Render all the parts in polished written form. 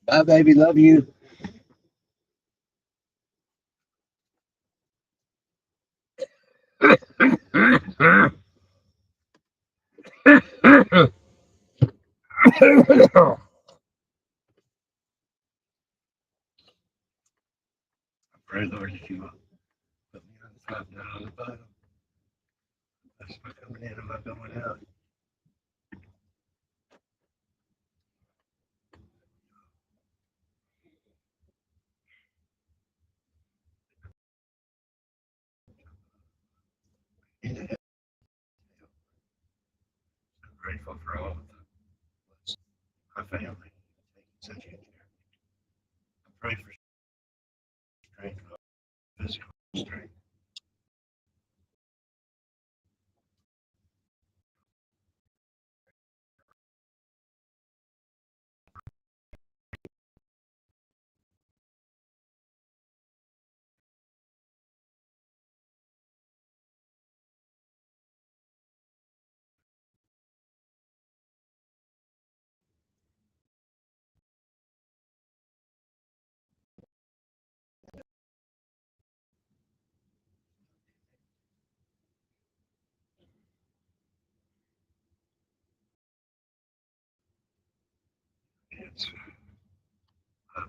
Bye, baby. Love you. Pray, Lord, if you will put me on the top, not on the bottom. That's my coming in and my going out. I'm grateful for all of them. My family. Such a care. I pray for strength, physical strength. It's of,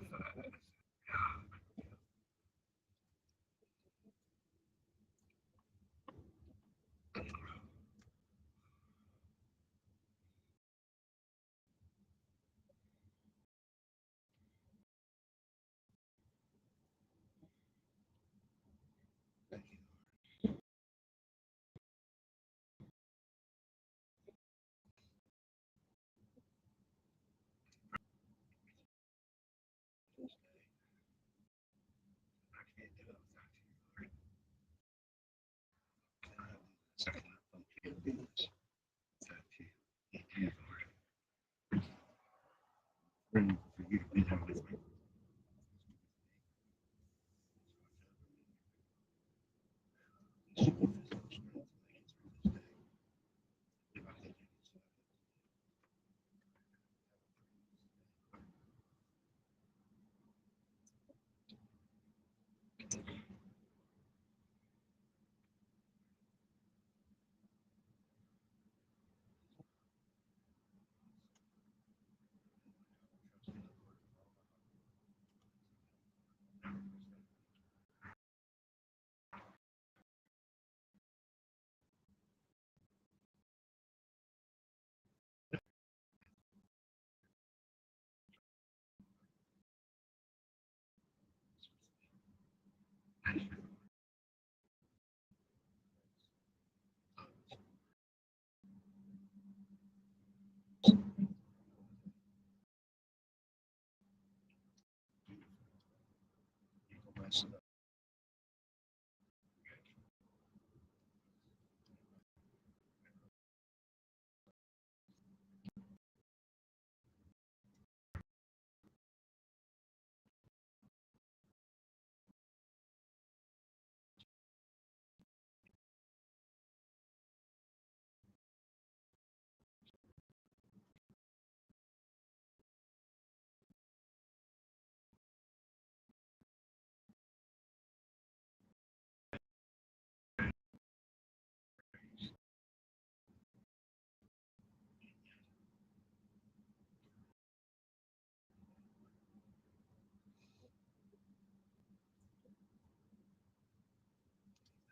I can't do it without you, Lord. I can't do this without you. Thank you, Lord. Praying for you to be there with me. Bless them.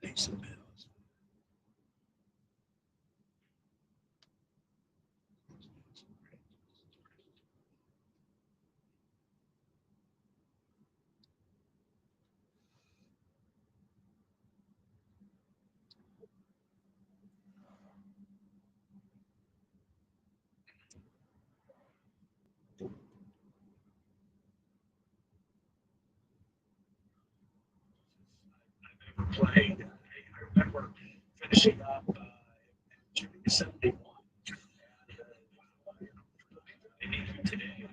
Thanks the bills. Played. I remember finishing up in 71. Today.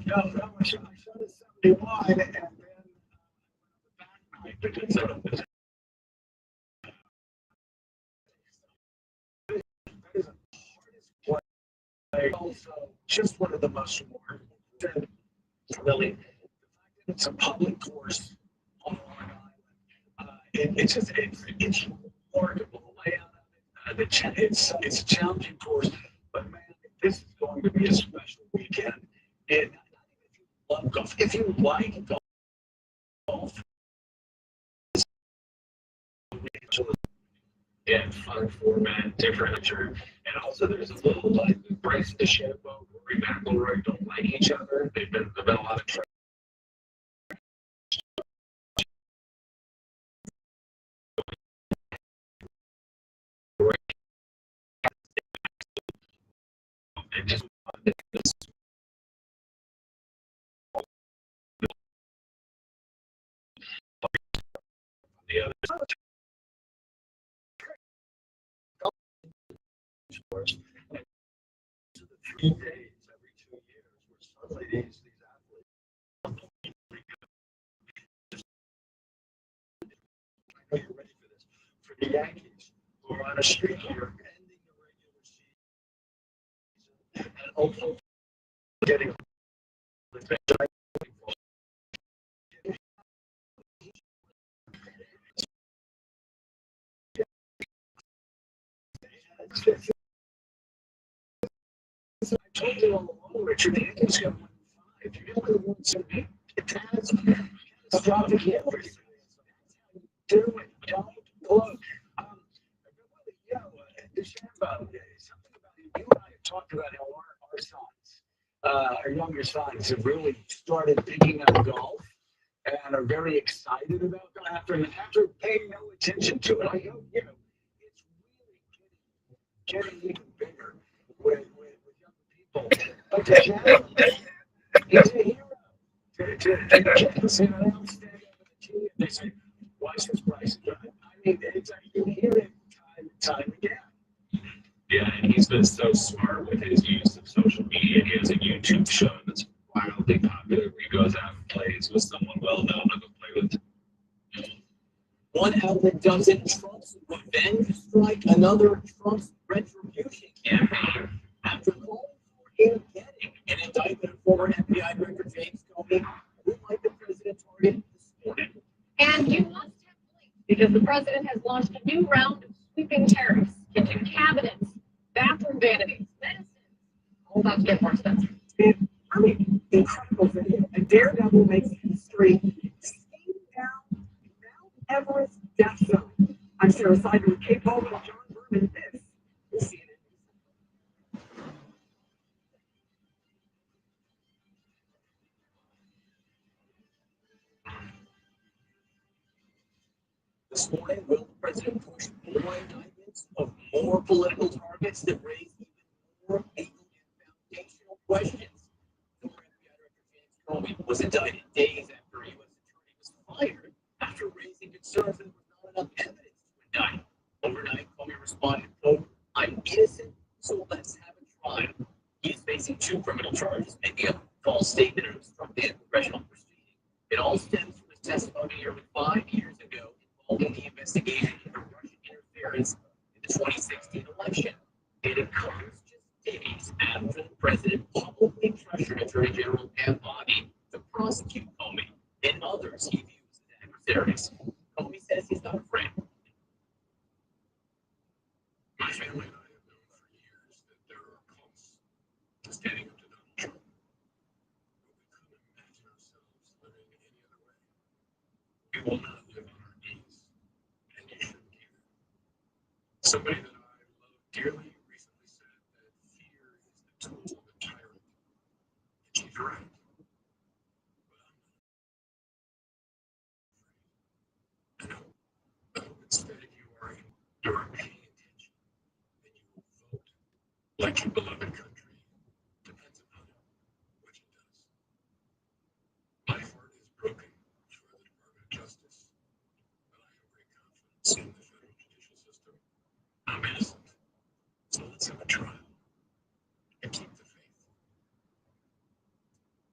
No, I shot at 71 and then because that is a play. Also, just one of the most remarkable that Lily, the fact that it's a public course on Long Island, it's remarkable the layout of it. It's a challenging course, but man, this is going to be a special weekend. And love golf. If you like golf, yeah, fun format, different, and also there's a little like Bryce DeChambeau, Rory McIlroy don't like each other. There've been a lot of trouble. And just the other sports. So the 3 days every 2 years where suddenly these athletes. I know you're ready for this. For the Yankees, who are on a streak here, ending the regular season, and hopefully getting I told you all along, Richard, the Yankees have won 5. You really want to be it's dropped again. Do it. Don't blow. You know, DeChambeau, something about you and I have talked about how our sons, our younger sons, have really started picking up golf and are very excited about golf after paying no attention to it. I hope, you know, it's really getting even bigger with young people. But DeChambeau, he's a hero. To kids, you know, they don't stand up in the tee and they say, "Watch this Bryce drive." I mean, you hear it time and time again. Yeah, and he's been so smart with his use of social media. He has a YouTube show that's wildly popular where he goes out and plays with someone well known to go play with. One outlet does it, Trump's revenge strike, another Trump's retribution campaign after calling for him getting an indictment of former FBI Director James Comey, who might the president target this morning. And you must have belief because the president has launched a new round of sweeping tariffs, kitchen cabinets, bathroom vanities, medicines, all about to get more expensive. I mean, incredible video. A daredevil makes history skiing down Mount Everest death zone. I'm Sarah Simon with Kate Bowman and John Berman. This is CNN. This morning, will the president push more indictments of more political targets that raise even more legal and foundational questions? Former FBI Director James Comey was indicted days after a U.S. attorney was fired after raising concerns that there was not enough evidence to indict. Overnight, Comey responded, quote, "I'm innocent, so let's have a trial." He is facing 2 criminal charges, making a false statement in obstructing congressional proceeding. It all stems from his testimony nearly 5 years ago involving the investigation into Russian interference in the 2016 election. It comes just days after the president publicly pressured Attorney General Pam Bondi to prosecute Comey and others he views as adversaries. Comey says he's not afraid. My family and I have known for years that there are cults standing up to Donald Trump, but we couldn't imagine ourselves living any other way. We will not live on our knees, and you shouldn't either. Somebody that I love dearly recently said that fear is the tool of a tyrant, and she's right. But I'm not afraid. I hope instead you are paying attention, and you will vote like your beloved country depends upon it, which it does. My heart is broken for the Department of Justice, but I have great confidence in the federal judicial system. I'm innocent, so let's have a trial and keep the faith.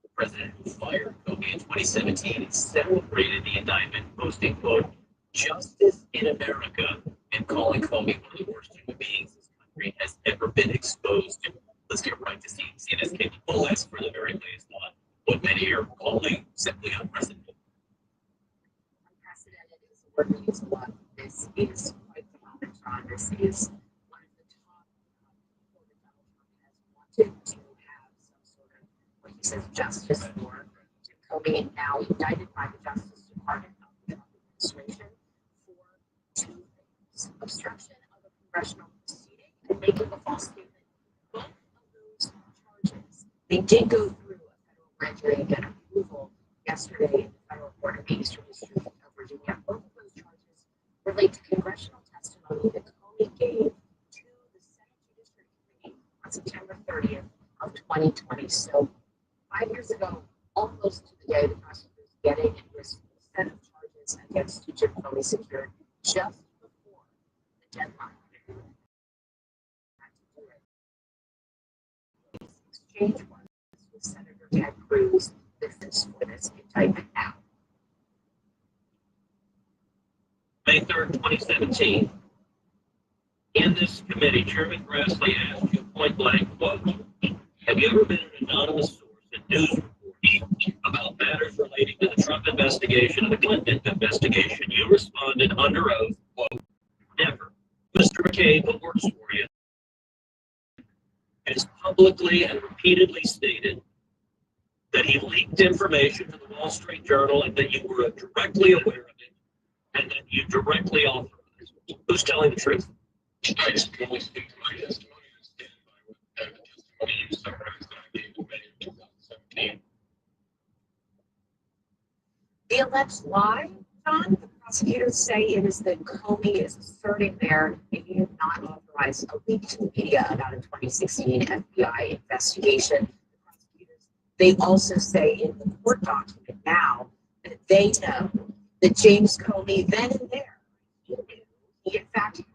The president who fired Comey in 2017 celebrated the indictment, posting, quote, "Justice in America," and calling Comey one of the worst human beings this country has ever been exposed to. Let's get right to CNN's Kate Bullis for the very latest on wanted to have some sort of what he says justice for Jim Comey, and now indicted by the Justice Department of the Trump administration for two things: obstruction of a congressional proceeding and making a false statement. Both of those charges, they did go through a federal grand jury and get approval yesterday in the federal court of the Eastern District of Virginia. Both of those charges relate to congressional testimony that Comey gave to the Senate Judiciary Committee on September 30th of 2020. So 5 years ago, almost to the day, the prosecutors getting this set of charges against Jim Comey secured just before the deadline. This exchange was with Senator Ted Cruz, the fix for this indictment now. May 3rd, 2017. In this committee, Chairman Grassley asked you point blank, quote, have you ever been an anonymous source in news reports about matters relating to the Trump investigation and the Clinton investigation? You responded under oath, quote, never. Mr. McCabe works for you. Has publicly and repeatedly stated that he leaked information to the Wall Street Journal and that you were directly aware of it and that you directly authorized it. Who's telling the truth? I just can only speak to my testimony and stand by what the testimony you summarized that I gave in May of 2017. The alleged lie, John, the prosecutors say it is that Comey is asserting there that he did not authorize a leak to the media about a 2016 FBI investigation. The prosecutors, they also say in the court document now that they know that James Comey then and there, he in fact had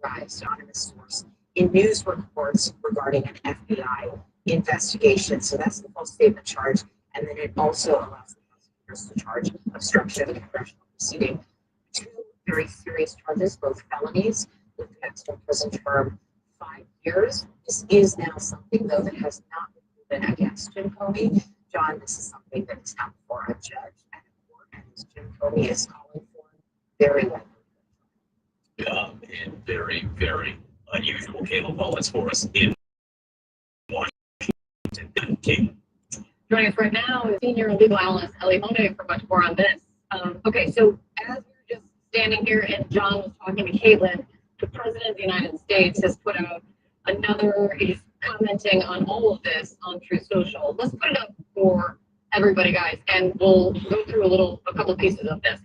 authorized anonymous source in news reports regarding an FBI investigation. So that's the false statement charge. And then it also allows the prosecutors to charge obstruction of congressional proceeding. Two very serious charges, both felonies with the maximum prison term 5 years. This is now something, though, that has not been proven against Jim Comey. John, this is something that is now before a judge and a court, and as Jim Comey is calling for, very likely. And very, very unusual cable moments for us in Washington. Joining us right now is senior legal analyst Ellie Honig for much more on this. Okay, so as we were just standing here and John was talking to Caitlin, the President of the United States has put out he's commenting on all of this on Truth Social. Let's put it up for everybody, guys, and we'll go through a couple of pieces of this.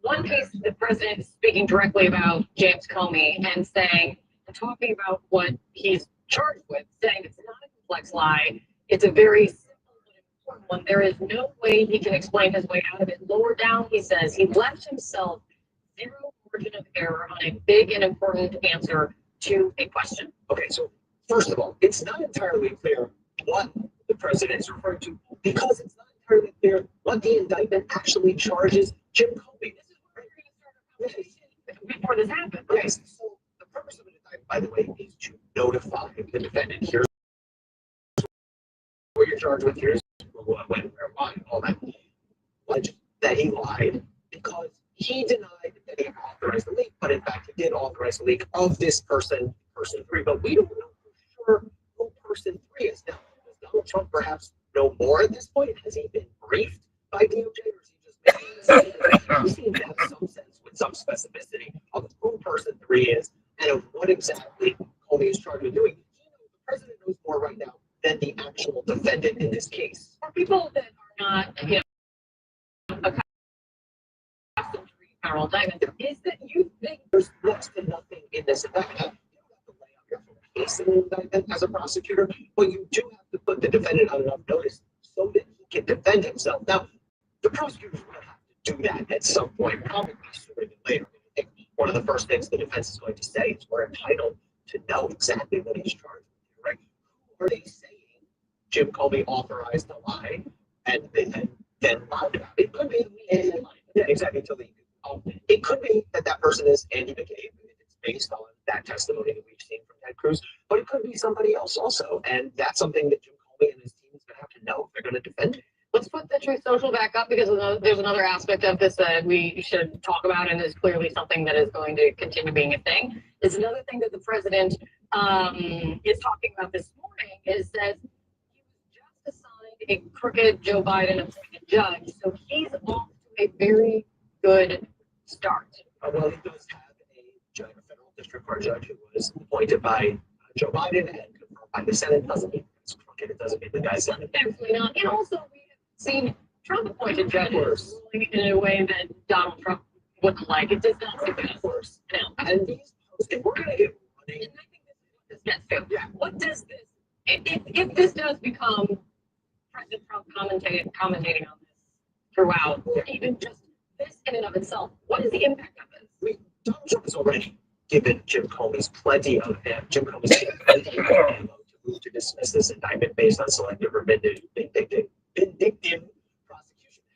One piece, the President is speaking directly about James Comey and talking about what he's charged with, saying it's not a complex lie, it's a very simple but important one. There is no way he can explain his way out of it. Lower down, he says he left himself zero margin of error on a big and important answer to a question. Okay, so first of all, it's not entirely clear what the president is referring to because it's not entirely clear what the indictment actually charges Jim Comey. This is where you're going to start our conversation Before this happened. Okay, so the purpose of an indictment, by the way, is to notify the defendant. Here's what you're charged with. Here's what, when, where, why, all that. That he lied because he denied that he authorized the leak, but in fact he did authorize the leak of this person 3. But we don't know for sure who person 3 is. Now, does Donald Trump perhaps know more at this point? Has he been briefed by DOJ, or is he just making a statement? He seems to have some sense with some specificity of who person 3 is and of what exactly Comey is charged with doing. The president knows more right now than the actual defendant in this case. For people that are not, accustomed to reading federal indictments, is that you think There's next to nothing in this indictment. You don't have to lay out your full case in an indictment as a prosecutor, but you do have to put the defendant on enough notice so that he can defend himself. Now, the prosecutors will have to do that at some point, probably sooner than later. I think one of the first things the defense is going to say is we're entitled to know exactly what he's charged with, right? Who are they saying Jim Comey authorized the lie and then lied about it? It could be, yeah, exactly, until the it could be that person is Andy McCabe. It's based on that testimony that we've seen from Ted Cruz, but it could be somebody else also, and that's something that Jim Comey and his team is going to have to know if they're going to defend it. Let's put the Truth Social back up because there's another aspect of this that we should talk about, and is clearly something that is going to continue being a thing. It's another thing that the president is talking about this morning is says he was just assigned a crooked Joe Biden appointed judge, so he's off to a very good start. Well, he does have a judge, a federal district court judge who was appointed by Joe Biden and confirmed by the Senate. Doesn't mean it's crooked. It doesn't mean the guy's done it. Absolutely not. And also, we have seen Trump appointed judges ruling in a way that Donald Trump wouldn't like. It does not suggest. Of course. No. And these posts, if we're going to get running, And I think this is what this gets to. Yeah. What does this, if this does become President Trump commentating on this throughout, or even just this in and of itself, what is the impact of this? Donald Trump has already given Jim Comey's plenty of Jim Comey's given plenty of ammo to move to dismiss this indictment based on selective or vindictive prosecution.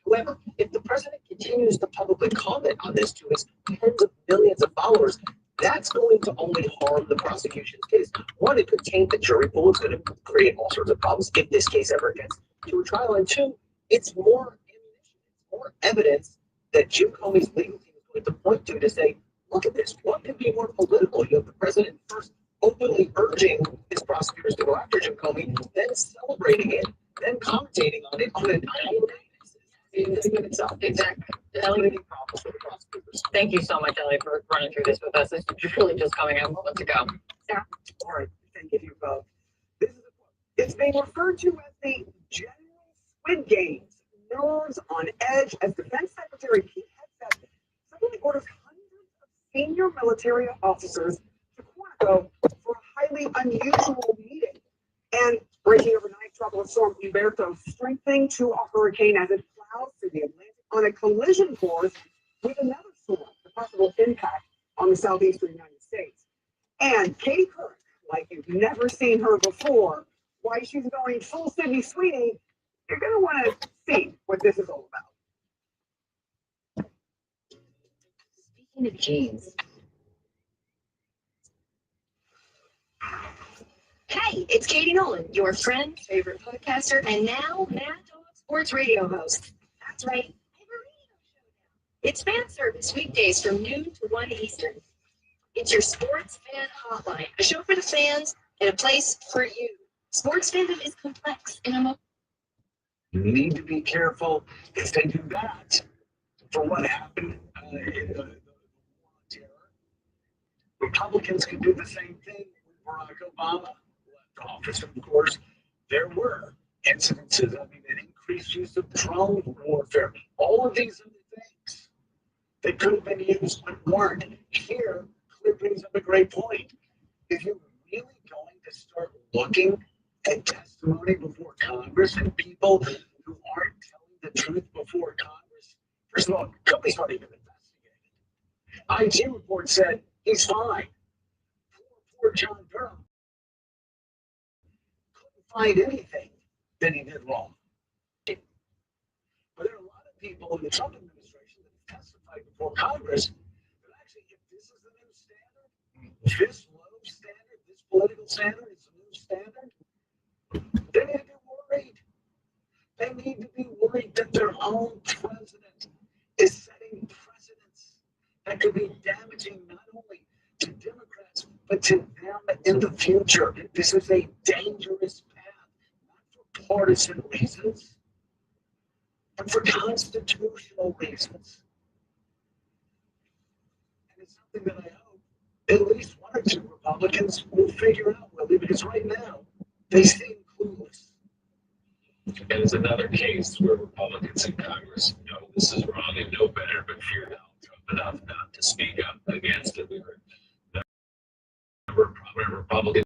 However, if the president continues to publicly comment on this to his tens of millions of followers, that's going to only harm the prosecution's case. One, it could taint the jury pool. It's going to create all sorts of problems if this case ever gets to a trial. And two, it's more ammunition, it's more evidence that Jim Comey's legal team is going to point to say, look at this. What could be more political? You have the president first openly urging his prosecutors to go after Jim Comey, then celebrating it, then commentating on it on an annual basis. In itself. Exactly. It's Ellie, creating problems for the prosecutors. thank you so much, Ellie, for running through this with us. It's really just coming out moments ago. Sarah? All right, thank you both. This is a quote. It's being referred to as the General Squid Games. Nerves on edge as Defense Secretary Pete Hegseth suddenly orders hundreds of senior military officers to Quantico for a highly unusual meeting. And breaking overnight, tropical storm Humberto strengthening to a hurricane as it plows through the Atlantic on a collision course with another storm, the possible impact on the southeastern United States. And Katie Couric, like you've never seen her before, why she's going full Sydney Sweeney, you're going to want to see what this is all about. Speaking of jeans. Hey, it's Katie Nolan, your friend, favorite podcaster, and now Mad Dog Sports Radio host. That's right, I have a radio show now. It's fan service weekdays from noon to 1 Eastern. It's your sports fan hotline, a show for the fans and a place for you. Sports fandom is complex and emotional. You need to be careful if they do that for what happened in the war on terror. Republicans could do the same thing when Barack Obama left office. Of course, there were incidences, an increased use of drone warfare, all of these other things that could have been used but weren't. Here, Clear brings up a great point. If you're really going to start looking at testimony before Congress and people who aren't telling the truth before Congress, first of all, Comey's not even investigated. IG report said he's fine. Poor John Durham couldn't find anything that he did wrong. But there are a lot of people in the Trump administration that have testified before Congress that actually, if this is the new standard, this low standard, this political standard is the new standard, they need to be worried. They need to be worried that their own president is setting precedents that could be damaging not only to Democrats, but to them in the future. This is a dangerous path, not for partisan reasons, but for constitutional reasons. And it's something that I hope at least one or two Republicans will figure out, Willie, because right now they seem clueless. And it's another case where Republicans in Congress know this is wrong and know better, but fear Donald Trump enough not to speak up against it. We heard that prominent Republicans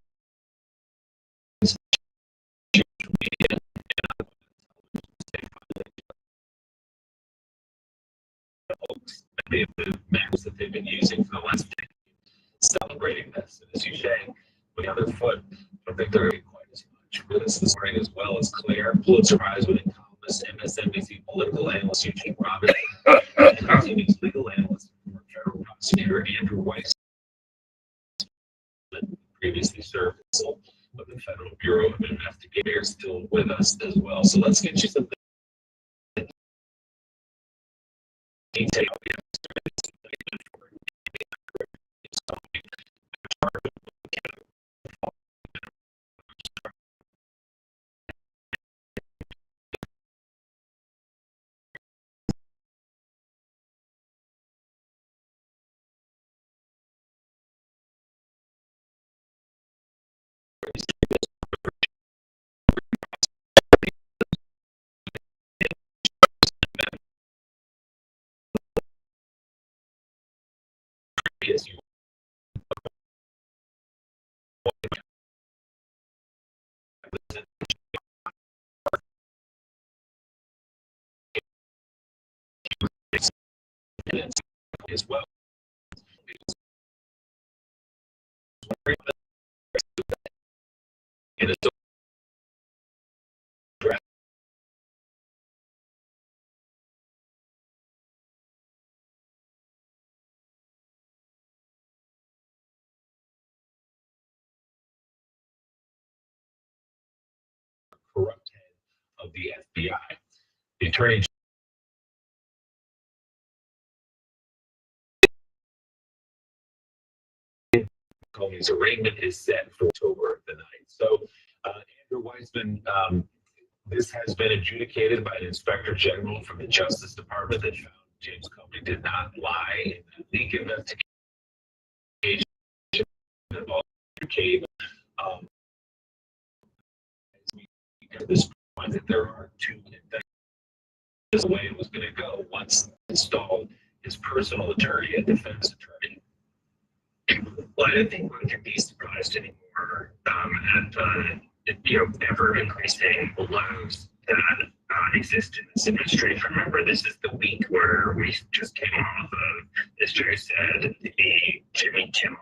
the maps that they've been using for the last decade, celebrating this. And as you say, the other foot, I don't think they're quite as much for this morning, as well as Claire, Pulitzer Prize-winning columnist, MSNBC political analyst Eugene Robinson, and TV's legal analyst, former federal prosecutor Andrew Weiss, previously served as of the Federal Bureau of Investigators, still with us as well. So let's get you some detail. Yes, you as well. And it's a corrupt head of the FBI. The attorney Comey's arraignment is set for October the 9th. So, Andrew Weissman, this has been adjudicated by an inspector general from the Justice Department that found James Comey did not lie in the leak investigation involving Cave. At this point, that there are two this way it was going to go once installed his personal attorney, a defense attorney. Well, I don't think one can be surprised anymore at ever increasing lows that exist in this industry. Remember, this is the week where we just came off of, as Jerry said, the Jimmy Kimmel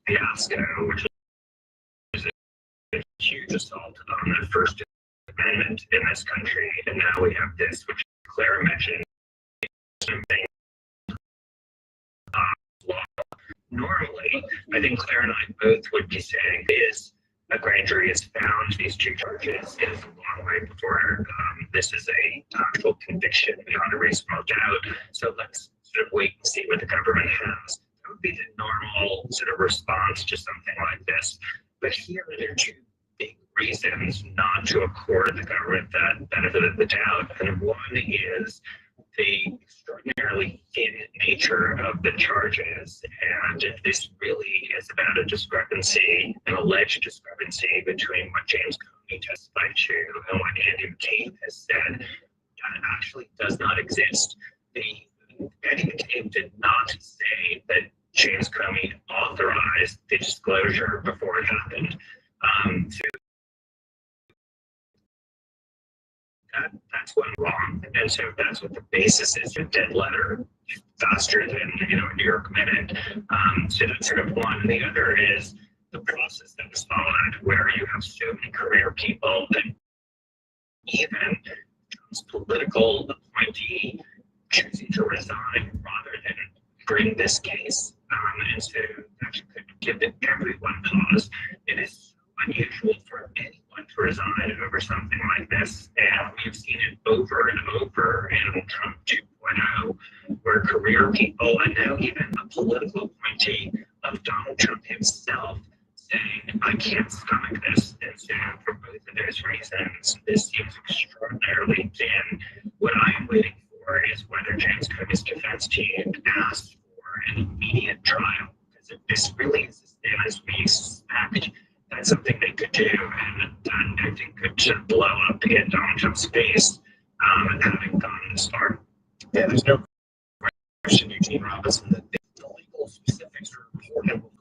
fiasco, which was a huge assault on the First Amendment in this country, and now we have this, which Claire mentioned. Normally, I think Claire and I both would be saying is a grand jury has found these two charges. It is a long way before this is a actual conviction beyond a reasonable doubt. So let's sort of wait and see what the government has. That would be the normal sort of response to something like this. But here there are two big reasons not to accord the government that benefit of the doubt. And one is the extraordinarily thin nature of the charges, and if this really is about a discrepancy, an alleged discrepancy between what James Comey testified to and what Andy McCabe has said, that actually does not exist. Andy McCabe did not say that James Comey authorized the disclosure before it happened. That's went wrong, and so that's what the basis is. A dead letter faster than a New York minute. So that's sort of one. And the other is the process that was followed, where you have so many career people that even Trump's political appointee choosing to resign rather than bring this case, and so that could give everyone pause. It is so unusual for anyone to resign over something like this, and we've seen it over and over in Trump 2.0, where career people and now even a political appointee of Donald Trump himself saying, I can't stomach this. And so for both of those reasons, this seems extraordinarily thin. What I am waiting for is whether James Comey's defense team asks for an immediate trial, because if this really is as thin as we suspect, that's something they could do, and I think could just blow up in Donald Trump's face, having gone this far. Yeah, there's no question, Eugene Robinson, that the legal specifics are important going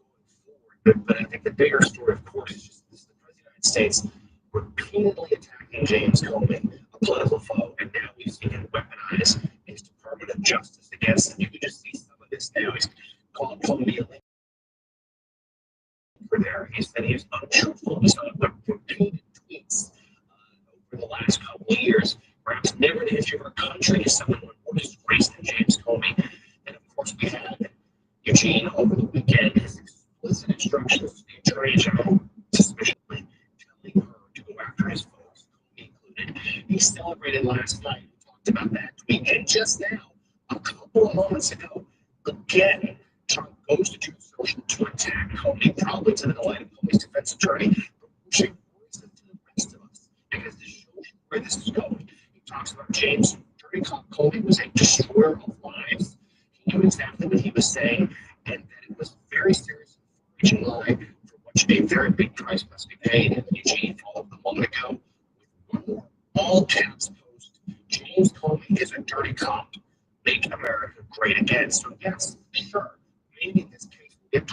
forward. But I think the bigger story, of course, is just this: the President of the United States repeatedly attacking James Comey, a political foe, and now we've seen him weaponize his Department of Justice against him. You can just see some of this now. He's calling Comey a there. He said he was untruthful. He saw repeated tweets over the last couple of years. Perhaps never in the history of our country has someone more disgraced than James Comey. And of course, we had Eugene over the weekend his explicit instructions to the Attorney General, suspiciously telling her to go after his folks, Comey included. He celebrated last night. We talked about that tweet, and just now, a couple of moments ago, again, Trump goes to Truth Social to attack Comey, probably to the delight of Comey's defense attorney, but pushing poison to the rest of us, because this shows you where this is going. He talks about James Attorney Comey was a destroyer of lives. He knew exactly what he was saying, and that it was very serious reaching line for which a very big price must be paid. And Eugene followed a moment ago with one more all caps post. James Comey is a dirty cop. Make America great again. So yes, sure. Maybe this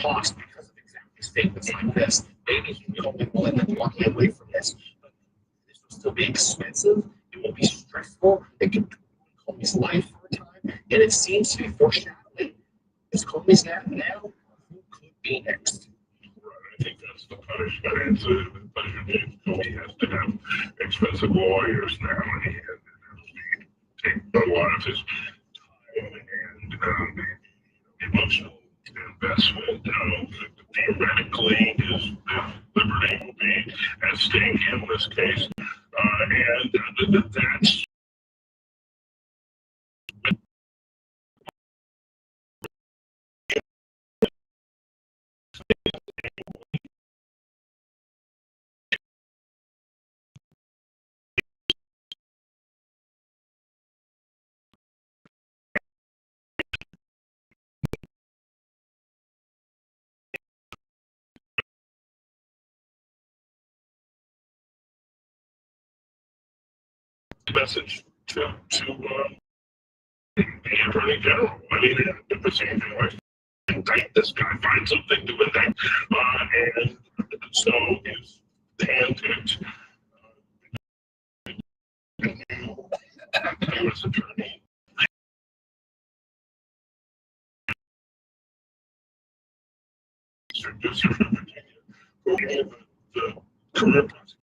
cost because of exactly statements like this. Maybe he will be willing to walk away from this, but this will still be expensive. It will be stressful. It could ruin Comey's life for a time, and it seems to be foreshadowing. Is Comey's now? Who could be next? Right, I think that's the punishment. It's the punishment James Comey has to have expensive lawyers now, and he has to take a lot of his time and emotional investment. Theoretically, his liberty will be at stake in this case, and that's the message to the attorney general. I mean, if it's anything like indict this guy, find something to indict, and so is the handpicked U.S. attorney. District of Virginia, who gave the career prosecutor.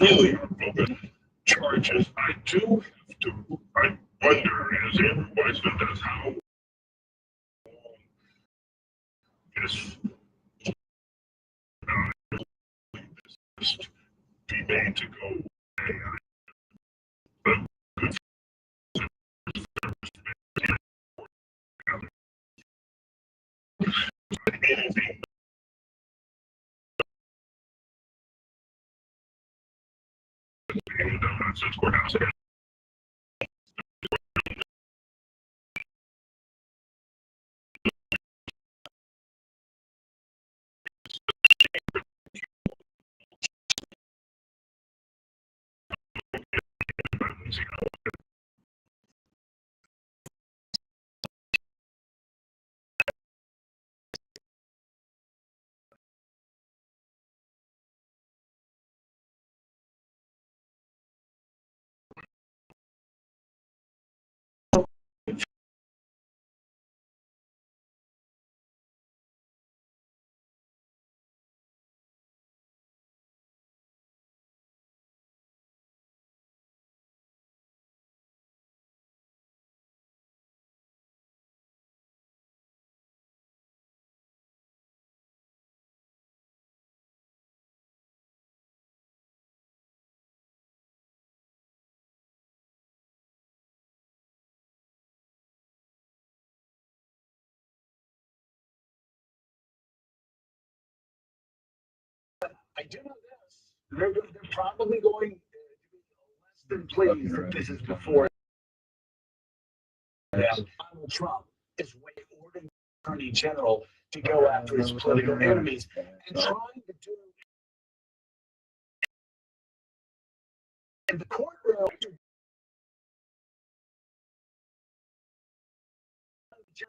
Really open charges. I do have to, I wonder, as Andrew Weissman does, how long this be made to go away. But good anything since courthouse. I do know this. They're probably going to be less than pleased that this is before Donald Trump is ordering the Attorney General to go after his political enemies and trying to do in the courtroom.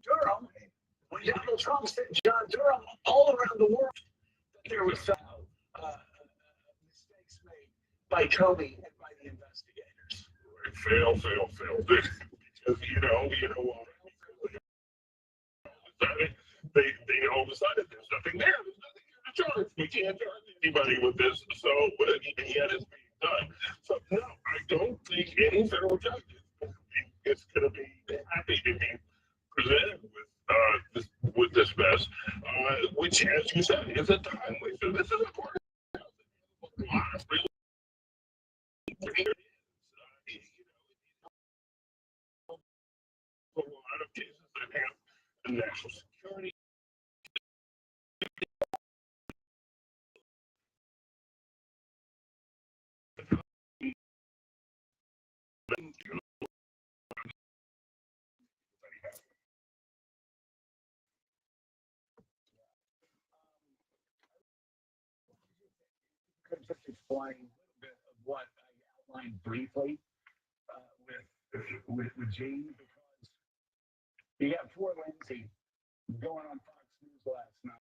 Durham, when Donald Trump sent John Durham all around the world, that there was mistakes made by Comey and by the investigators. Fail. Because they all decided there's nothing there. There's nothing here to charge. We can't charge anybody with this. So yet it's being done. So no, I don't think any federal judge is going to be happy to be presented with this mess, which, as you said, is a time waster. This is a court. A lot of cases that have national security. Could just explain a little bit of what I outlined briefly with with Gene, because you got poor Lindsay going on Fox News last night